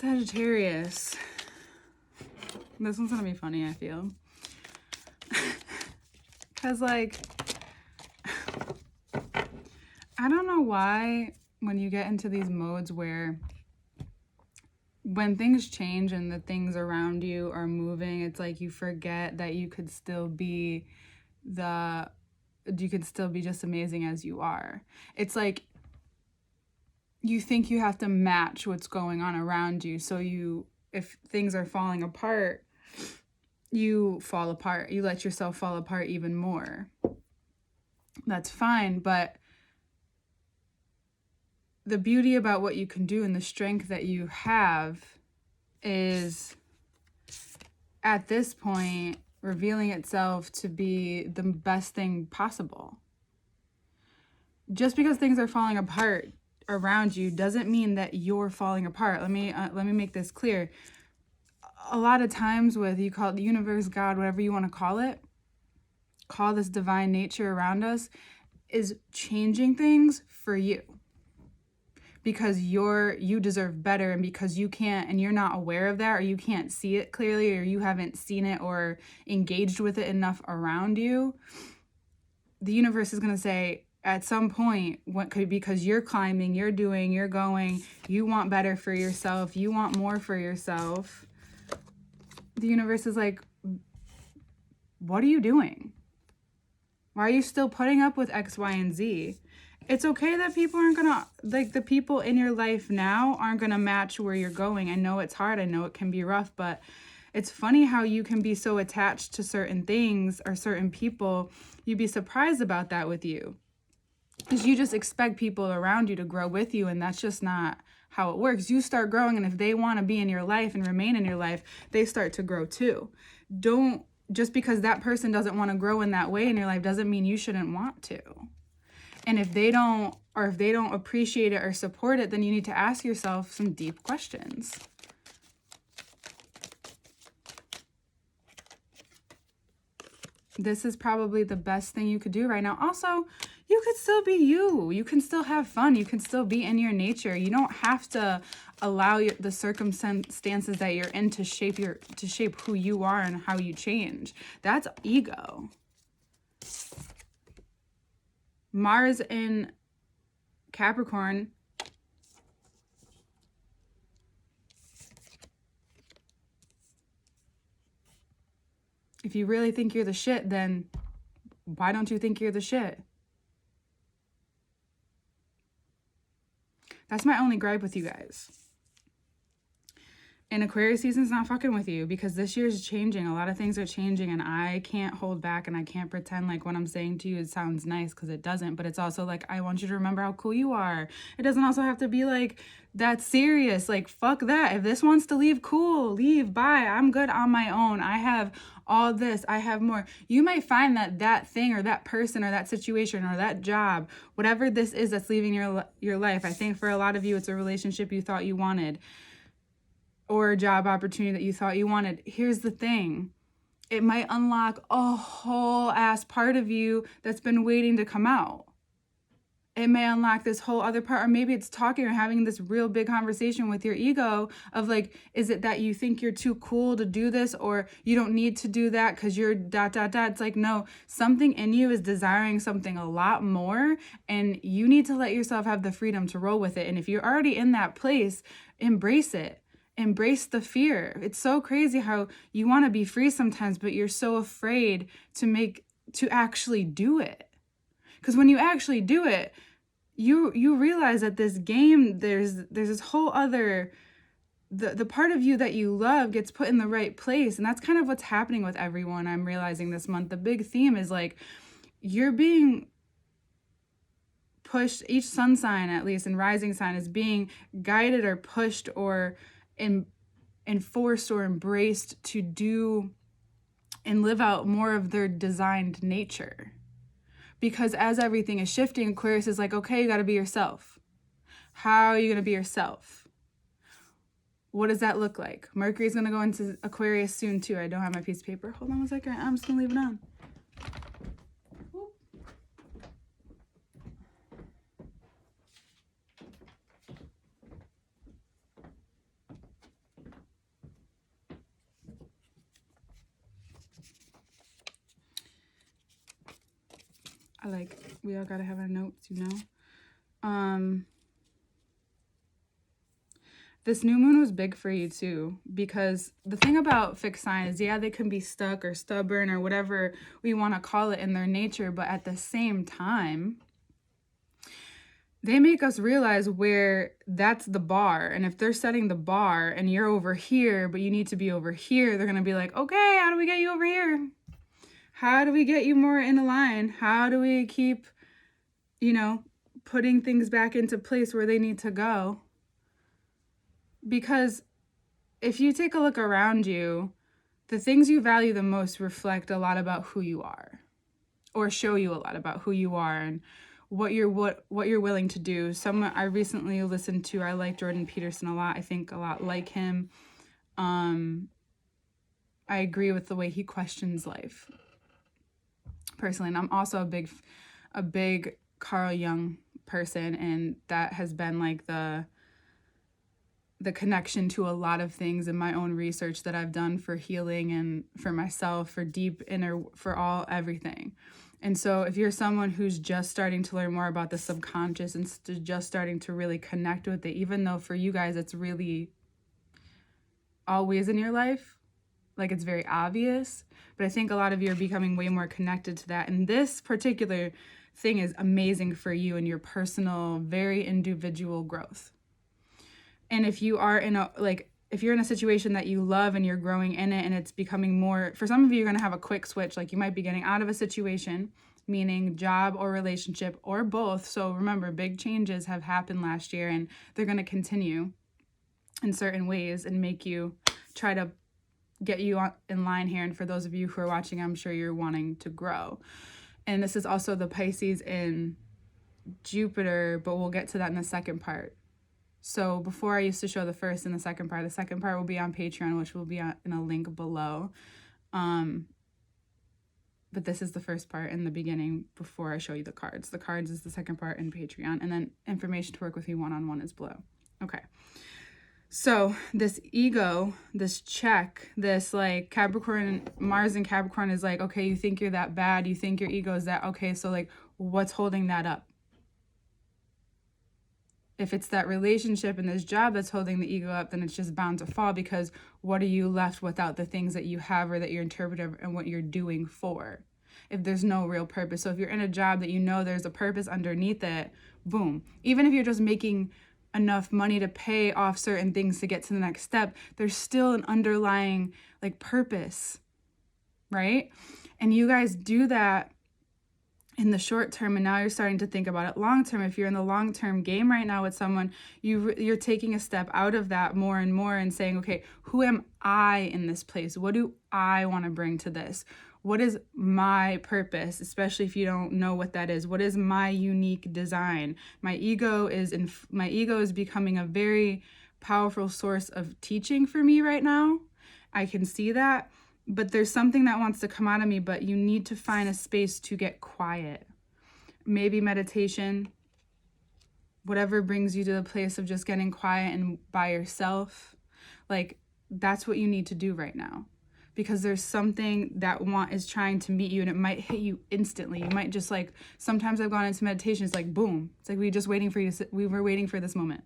Sagittarius. This one's gonna be funny, I feel. Because, like, I don't know why when you get into these modes where when things change and the things around you are moving, it's like you forget that you could still be just amazing as you are. It's like you think you have to match what's going on around you. So if things are falling apart, you fall apart. You let yourself fall apart even more. That's fine, but the beauty about what you can do and the strength that you have is, at this point, revealing itself to be the best thing possible. Just because things are falling apart around you doesn't mean that you're falling apart. Let me make this clear. A lot of times you call it the universe, God, whatever you want to call this divine nature around us, is changing things for you. Because you deserve better, and because you can't, and you're not aware of that, or you can't see it clearly, or you haven't seen it or engaged with it enough around you, the universe is going to say at some point, because you're climbing, you're doing, you're going, you want better for yourself, you want more for yourself, the universe is like, what are you doing? Why are you still putting up with X, Y, and Z? It's okay that people aren't gonna, like, the people in your life now aren't gonna match where you're going. I know it's hard, I know it can be rough, but it's funny how you can be so attached to certain things or certain people. You'd be surprised about that with you, because you just expect people around you to grow with you, and that's just not how it works. You start growing, and if they want to be in your life and remain in your life, they start to grow too. Just because that person doesn't want to grow in that way in your life doesn't mean you shouldn't want to. And if they don't appreciate it or support it, then you need to ask yourself some deep questions. This is probably the best thing you could do right now. Also, you could still be you. You can still have fun. You can still be in your nature. You don't have to allow the circumstances that you're in to shape who you are and how you change. That's ego. Mars in Capricorn. If you really think you're the shit, then why don't you think you're the shit? That's my only gripe with you guys. And Aquarius season's not fucking with you, because this year's changing. A lot of things are changing, and I can't hold back, and I can't pretend like what I'm saying to you, it sounds nice, because it doesn't. But it's also like, I want you to remember how cool you are. It doesn't also have to be like that serious. Like, fuck that. If this wants to leave, cool, leave, bye. I'm good on my own. I have all this. I have more. You might find that thing or that person or that situation or that job, whatever this is that's leaving your life. I think for a lot of you, it's a relationship you thought you wanted, or a job opportunity that you thought you wanted. Here's the thing. It might unlock a whole ass part of you that's been waiting to come out. It may unlock this whole other part, or maybe it's talking or having this real big conversation with your ego of like, is it that you think you're too cool to do this, or you don't need to do that because you're ... It's like, no, something in you is desiring something a lot more, and you need to let yourself have the freedom to roll with it. And if you're already in that place, embrace it. Embrace the fear. It's so crazy how you want to be free sometimes, but you're so afraid to actually do it. Because when you actually do it, you realize that this game, there's this whole other, the part of you that you love gets put in the right place. And that's kind of what's happening with everyone, I'm realizing this month. The big theme is like, you're being pushed, each sun sign at least and rising sign is being guided or pushed or enforced or embraced to do and live out more of their designed nature. Because as everything is shifting, Aquarius is like, okay, you got to be yourself. How are you going to be yourself? What does that look like? Mercury's going to go into Aquarius soon too. I don't have my piece of paper. Hold on one second. I'm just going to leave it on. we all gotta have our notes, you know. This new moon was big for you too, because the thing about fixed signs, yeah, they can be stuck or stubborn or whatever we want to call it in their nature, but at the same time, they make us realize where that's the bar. And if they're setting the bar and you're over here, but you need to be over here, they're going to be like, okay, how do we get you over here? How do we get you more in a line? How do we keep, putting things back into place where they need to go? Because if you take a look around you, the things you value the most reflect a lot about who you are, or show you a lot about who you are and what you're willing to do. Someone I recently listened to, I like Jordan Peterson a lot. I think a lot like him. I agree with the way he questions life personally, and I'm also a big Carl Jung person, and that has been like the connection to a lot of things in my own research that I've done for healing and for myself, for deep inner, for everything. And so if you're someone who's just starting to learn more about the subconscious and just starting to really connect with it, even though for you guys it's really always in your life, like it's very obvious, but I think a lot of you are becoming way more connected to that. And this particular thing is amazing for you and your personal, very individual growth. And if you are if you're in a situation that you love and you're growing in it and it's becoming more, for some of you, you're going to have a quick switch. Like you might be getting out of a situation, meaning job or relationship or both. So remember, big changes have happened last year and they're going to continue in certain ways and make you try to get you in line here. And for those of you who are watching, I'm sure you're wanting to grow. And this is also the Pisces in Jupiter, but we'll get to that in the second part. So before I used to show the first and the second part. The second part will be on Patreon, which will be in a link below. But this is the first part in the beginning before I show you the cards. The cards is the second part in Patreon. And then information to work with me one-on-one is below. Okay. So this ego, this check, this like Capricorn, Mars and Capricorn is like, okay, you think you're that bad. You think your ego is that. Okay, so like what's holding that up? If it's that relationship and this job that's holding the ego up, then it's just bound to fall, because what are you left without the things that you have or that you're interpreting and what you're doing for? If there's no real purpose. So if you're in a job that you know there's a purpose underneath it, boom. Even if you're just making enough money to pay off certain things to get to the next step, there's still an underlying like purpose, right? And you guys do that in the short term, and now you're starting to think about it long term. If you're in the long term game right now with someone, you're taking a step out of that more and more and saying, okay, who am I in this place? What do I want to bring to this? What is my purpose, especially if you don't know what that is? What is my unique design? My ego is becoming a very powerful source of teaching for me right now. I can see that. But there's something that wants to come out of me, but you need to find a space to get quiet. Maybe meditation, whatever brings you to the place of just getting quiet and by yourself. Like, that's what you need to do right now. Because there's something that is trying to meet you, and it might hit you instantly. You might just like, sometimes I've gone into meditation, it's like, boom. It's like we were waiting for this moment.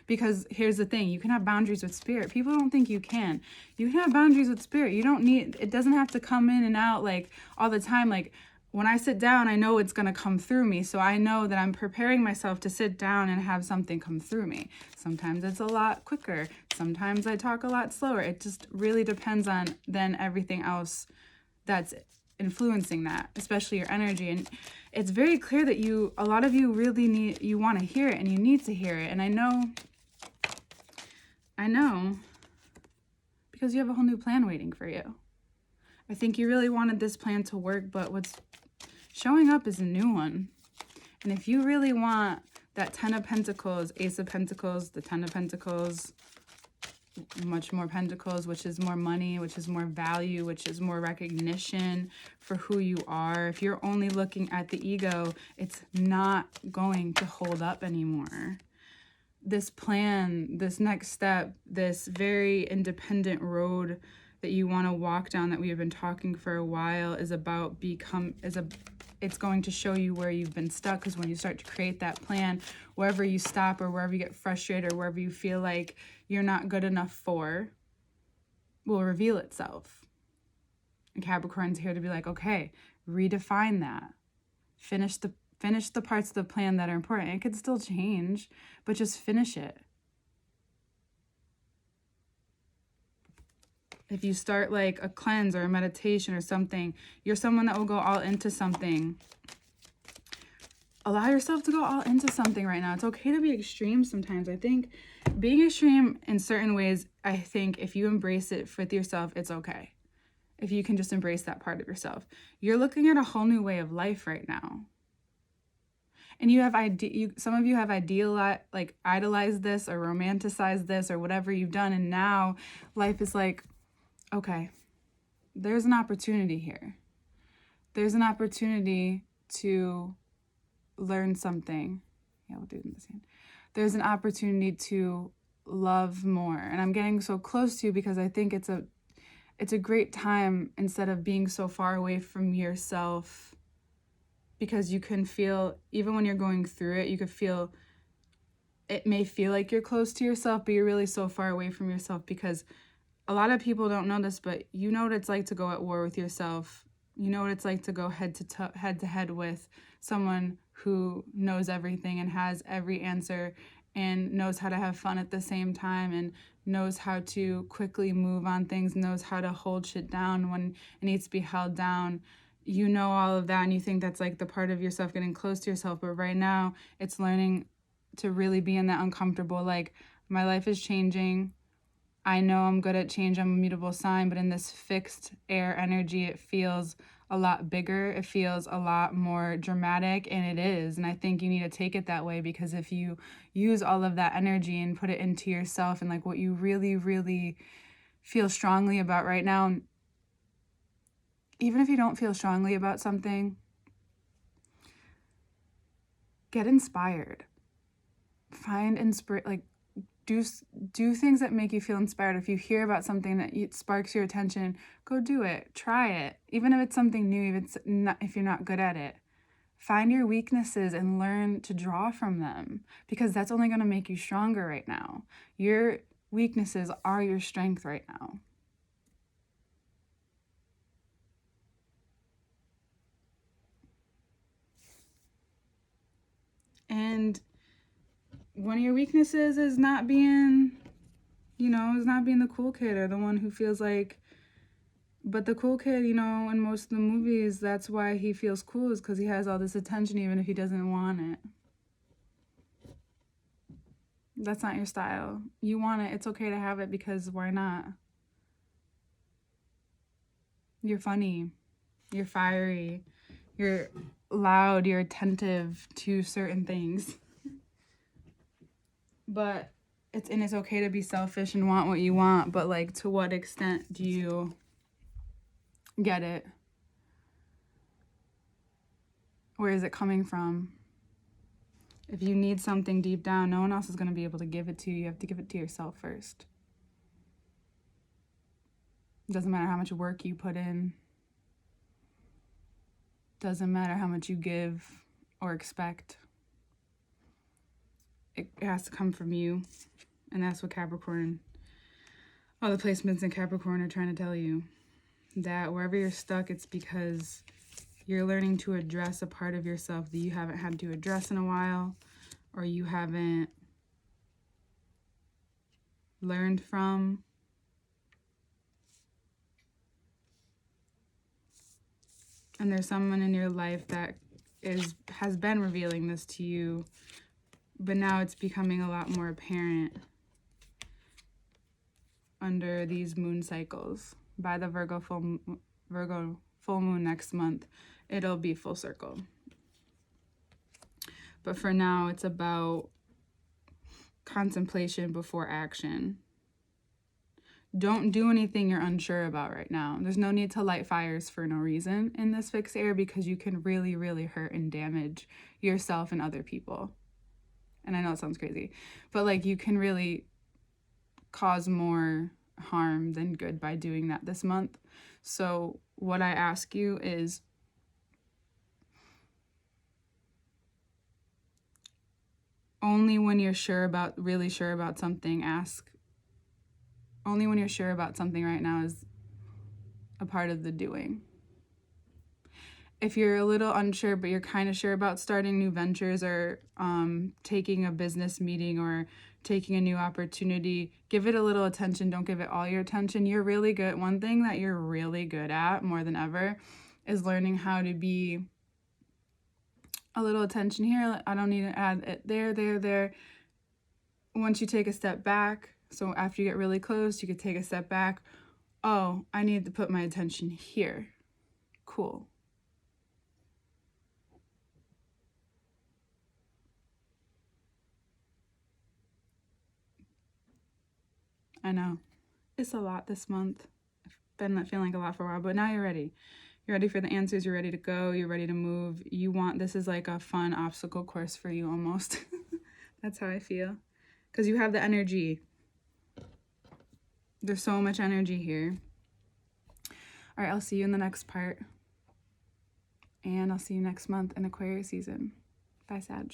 Because here's the thing, you can have boundaries with spirit. People don't think you can. You can have boundaries with spirit. It doesn't have to come in and out like all the time. Like when I sit down, I know it's going to come through me. So I know that I'm preparing myself to sit down and have something come through me. Sometimes it's a lot quicker. Sometimes I talk a lot slower. It just really depends on then everything else that's influencing that, especially your energy. And it's very clear that a lot of you really you want to hear it, and you need to hear it. And I know because you have a whole new plan waiting for you. I think you really wanted this plan to work, but what's showing up is a new one. And if you really want that 10 of Pentacles, Ace of Pentacles, the 10 of Pentacles, much more Pentacles, which is more money, which is more value, which is more recognition for who you are. If you're only looking at the ego, it's not going to hold up anymore. This plan, this next step, this very independent road that you want to walk down that we have been talking for a while is about it's going to show you where you've been stuck, because when you start to create that plan, wherever you stop or wherever you get frustrated or wherever you feel like you're not good enough for, will reveal itself. And Capricorn's here to be like, okay, redefine that. Finish the parts of the plan that are important. It could still change, but just finish it. If you start like a cleanse or a meditation or something, you're someone that will go all into something. Allow yourself to go all into something right now. It's okay to be extreme sometimes. I think being extreme in certain ways, I think if you embrace it with yourself, it's okay. If you can just embrace that part of yourself. You're looking at a whole new way of life right now. And you have some of you have idolized this or romanticized this or whatever you've done, and now life is like, okay, there's an opportunity here. There's an opportunity to learn something. Yeah, we'll do it in this hand. There's an opportunity to love more. And I'm getting so close to you because I think it's a great time, instead of being so far away from yourself, because you can feel, even when you're going through it, you could feel, it may feel like you're close to yourself, but you're really so far away from yourself, because a lot of people don't know this, but you know what it's like to go at war with yourself. You know what it's like to go head to head with someone who knows everything and has every answer and knows how to have fun at the same time and knows how to quickly move on things, knows how to hold shit down when it needs to be held down. You know all of that, and you think that's like the part of yourself getting close to yourself. But right now, it's learning to really be in that uncomfortable, like, my life is changing. I know I'm good at change. I'm a mutable sign, but in this fixed air energy, it feels a lot bigger. It feels a lot more dramatic, and it is. And I think you need to take it that way, because if you use all of that energy and put it into yourself and like what you really, really feel strongly about right now, even if you don't feel strongly about something, get inspired. Find like, do things that make you feel inspired. If you hear about something that sparks your attention, go do it. Try it. Even if it's something new, if you're not good at it. Find your weaknesses and learn to draw from them, because that's only going to make you stronger right now. Your weaknesses are your strength right now. And one of your weaknesses is not being, the cool kid or the one who feels like, but the cool kid, in most of the movies, that's why he feels cool, is because he has all this attention even if he doesn't want it. That's not your style. You want it. It's okay to have it, because why not? You're funny. You're fiery. You're loud. You're attentive to certain things. But it's okay to be selfish and want what you want, but like, to what extent do you get it? Where is it coming from? If you need something deep down, no one else is going to be able to give it to you. You have to give it to yourself first. It doesn't matter how much work you put in. Doesn't matter how much you give or expect. It has to come from you. And that's what Capricorn, all the placements in Capricorn are trying to tell you. That wherever you're stuck, it's because you're learning to address a part of yourself that you haven't had to address in a while, or you haven't learned from. And there's someone in your life that has been revealing this to you, but now it's becoming a lot more apparent under these moon cycles. By the Virgo full moon next month, it'll be full circle. But for now, it's about contemplation before action. Don't do anything you're unsure about right now. There's no need to light fires for no reason in this fixed air, because you can really, really hurt and damage yourself and other people. And I know it sounds crazy, but like, you can really cause more harm than good by doing that this month. So what I ask you is, only when you're really sure about something, ask. Only when you're sure about something right now is a part of the doing. If you're a little unsure, but you're kind of sure about starting new ventures or taking a business meeting or taking a new opportunity, give it a little attention. Don't give it all your attention. You're really good. One thing that you're really good at more than ever is learning how to be a little attention here. I don't need to add it there. Once you take a step back, so after you get really close, you could take a step back. Oh, I need to put my attention here. Cool. I know. It's a lot this month. I've been feeling like a lot for a while, but now you're ready. You're ready for the answers. You're ready to go. You're ready to move. This is like a fun obstacle course for you almost. That's how I feel. Because you have the energy. There's so much energy here. All right, I'll see you in the next part. And I'll see you next month in Aquarius season. Bye, Sag.